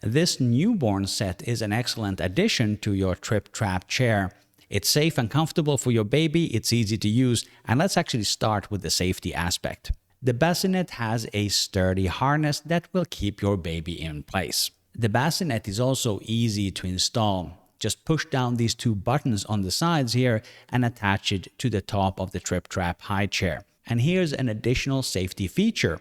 This newborn set is an excellent addition to your Tripp Trapp chair. It's safe and comfortable for your baby, it's easy to use, and let's actually start with the safety aspect. The bassinet has a sturdy harness that will keep your baby in place. The bassinet is also easy to install. Just push down these two buttons on the sides here and attach it to the top of the Tripp Trapp high chair. And here's an additional safety feature.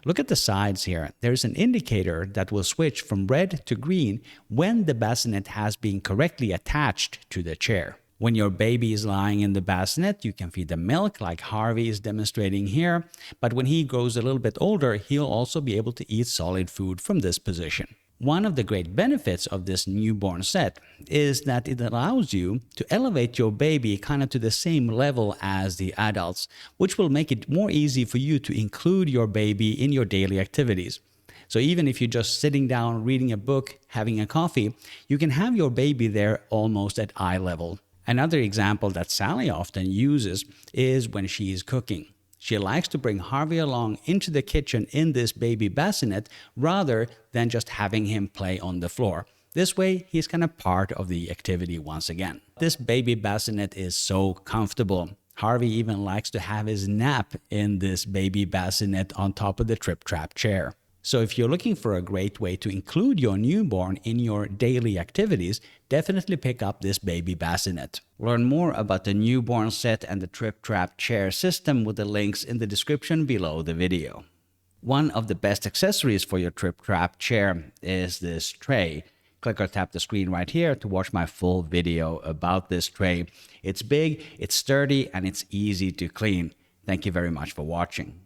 Look at the sides here. There's an indicator that will switch from red to green when the bassinet has been correctly attached to the chair. When your baby is lying in the bassinet, you can feed them milk like Harvey is demonstrating here. But when he grows a little bit older, he'll also be able to eat solid food from this position. One of the great benefits of this newborn set is that it allows you to elevate your baby kind of to the same level as the adults, which will make it more easy for you to include your baby in your daily activities. So even if you're just sitting down, reading a book, having a coffee, you can have your baby there almost at eye level. Another example that Sally often uses is when she is cooking. She likes to bring Harvey along into the kitchen in this baby bassinet rather than just having him play on the floor. This way, he's kind of part of the activity once again. This baby bassinet is so comfortable. Harvey even likes to have his nap in this baby bassinet on top of the Tripp Trapp chair. So if you're looking for a great way to include your newborn in your daily activities, definitely pick up this baby bassinet. Learn more about the newborn set and the Tripp Trapp chair system with the links in the description below the video. One of the best accessories for your Tripp Trapp chair is this tray. Click or tap the screen right here to watch my full video about this tray. It's big, it's sturdy, and it's easy to clean. Thank you very much for watching.